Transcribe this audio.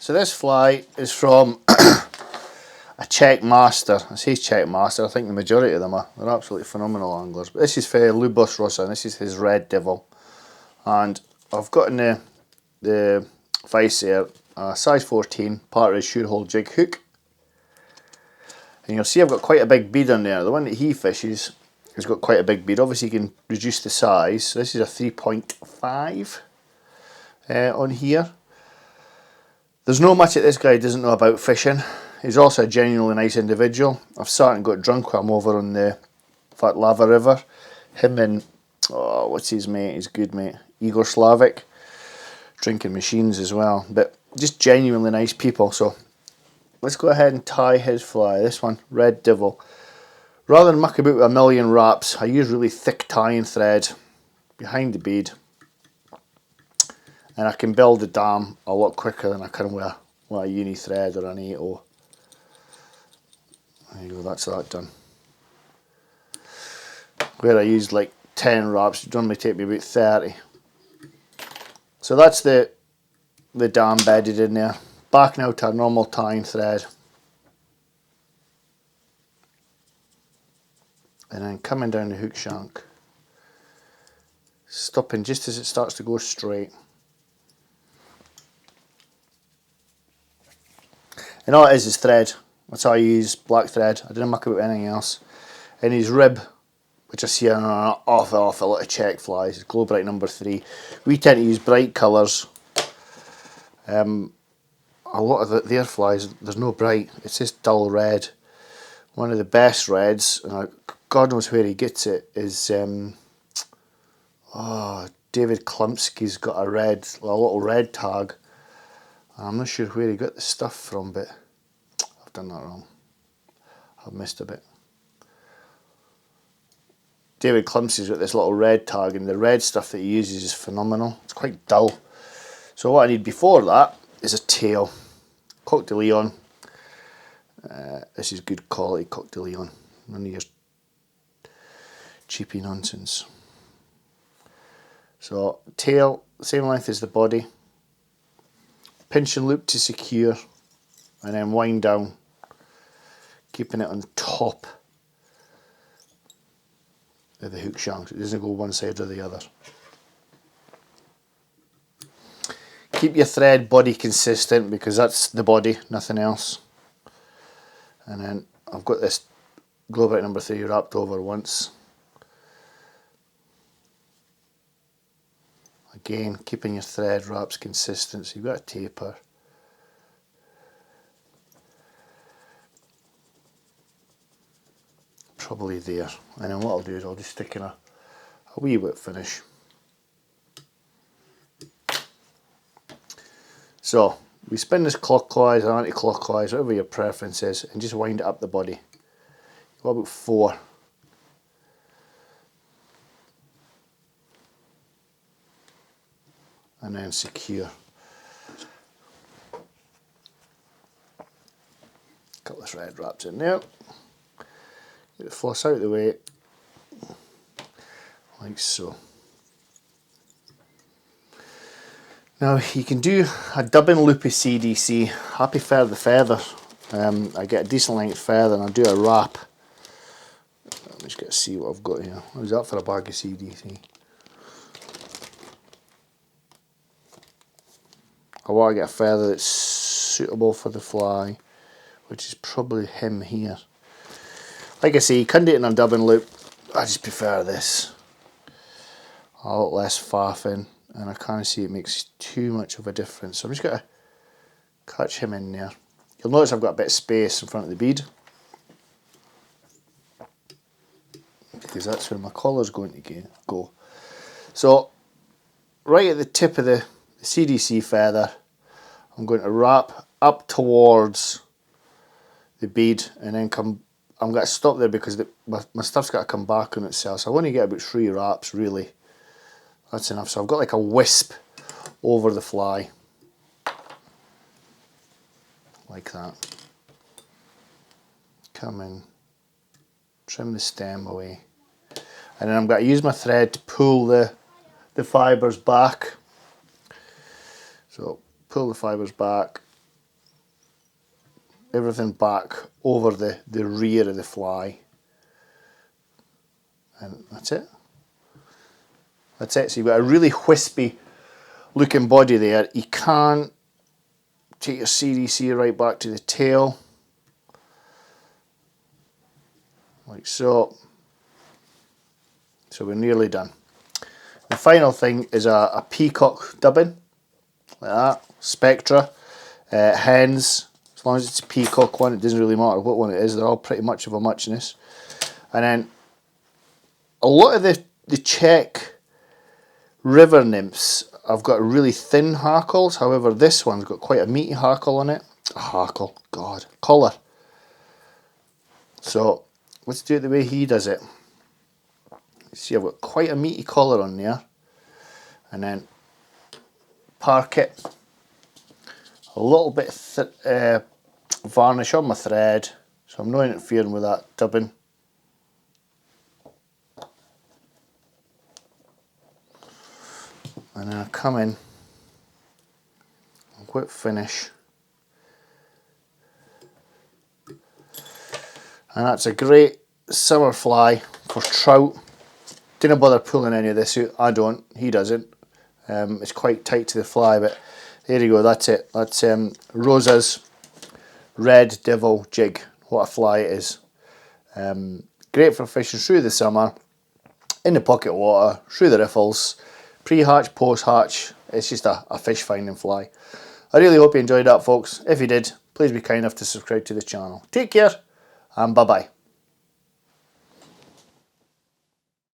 So this fly is from a Czech master. I say Czech master, I think the majority of them are. They're absolutely phenomenal anglers. But this is for Roza, and this is his red devil. And I've got in the vise here a size 14 partridge shoe hole jig hook. And you'll see I've got quite a big bead on there. The one that he fishes has got quite a big bead. Obviously you can reduce the size. So this is a 3.5 on here. There's no much that this guy doesn't know about fishing. He's also a genuinely nice individual. I've sat and got drunk with him over on the Fat Lava River. Him and, oh, what's his mate, his good mate, Igor Slavic. Drinking machines as well. But just genuinely nice people. So let's go ahead and tie his fly. This one, Red Devil. Rather than muck about with a million wraps, I use really thick tying thread behind the bead. And I can build the dam a lot quicker than I can with a uni thread or an 8/0. There you go, that's that done. Where I used like 10 wraps, it normally take me about 30. So that's the dam bedded in there. Back now to our normal tying thread. And then coming down the hook shank. Stopping just as it starts to go straight. And all it is thread. That's all I use, black thread. I didn't muck about anything else. And his rib, which I see on an awful lot of Czech flies, is Glow Bright number 3. We tend to use bright colours. A lot of their flies, there's no bright, it's just dull red. One of the best reds, and God knows where he gets it, is David Klumpsky's got a little red tag. I'm not sure where he got the stuff from, but I've done that wrong. I've missed a bit. David Klumpsky's got this little red tag, and the red stuff that he uses is phenomenal. It's quite dull. So what I need before that is a tail. Coq de Leon. This is good quality Coq de Leon. None of your cheapy nonsense. So tail, same length as the body. Pinch and loop to secure, and then wind down, keeping it on top of the hook shank. It doesn't go one side or the other. Keep your thread body consistent because that's the body, nothing else. And then I've got this Glow Bright number 3 wrapped over once. Again, keeping your thread wraps consistent, so you've got a taper. Probably there. And then what I'll do is I'll just stick in a wee whip finish. So, we spin this clockwise or anti-clockwise, whatever your preference is, and just wind it up the body. Go about 4. And then secure. Couple of thread wraps in there. Get the floss out of the way, like so. Now you can do a dubbing loopy CDC. Happy feather the feather. I get a decent length feather and I do a wrap. Let me just get to see what I've got here. What was that for a bag of CDC? I want to get a feather that's suitable for the fly, which is probably him here. Like I say, you can do it in a dubbing loop. I just prefer this. A lot less faffing, and I can't see it makes too much of a difference. So I'm just going to catch him in there. You'll notice I've got a bit of space in front of the bead, because that's where my collar's going to go. So right at the tip of the CDC feather, I'm going to wrap up towards the bead and then come. I'm going to stop there because my stuff's got to come back on itself. So I want to get about 3 wraps really. That's enough. So I've got like a wisp over the fly, like that. Come in, trim the stem away, and then I'm going to use my thread to pull the fibres back. So pull the fibres back, everything back over the rear of the fly. And that's it. That's it. So you've got a really wispy looking body there. You can take your CDC right back to the tail, like so. So we're nearly done. The final thing is a peacock dubbing, like that. Spectra, hens. As long as it's a peacock one, it doesn't really matter what one it is. They're all pretty much of a muchness. And then a lot of the Czech river nymphs have got really thin hackles. However, this one's got quite a meaty hackle on it. Collar. So let's do it the way he does it. See, I've got quite a meaty collar on there, and then park it. A little bit varnish on my thread, so I'm not interfering with that dubbing. And then I come in and quick finish, and that's a great summer fly for trout. Didn't bother pulling any of this out. I don't. He doesn't. It's quite tight to the fly, but there you go. That's it. That's Roza's Red Devil jig. What a fly it is. Great for fishing through the summer, in the pocket water, through the riffles, pre-hatch, post-hatch. It's just a fish finding fly. I really hope you enjoyed that, folks. If you did, please be kind enough to subscribe to the channel. Take care, and bye-bye.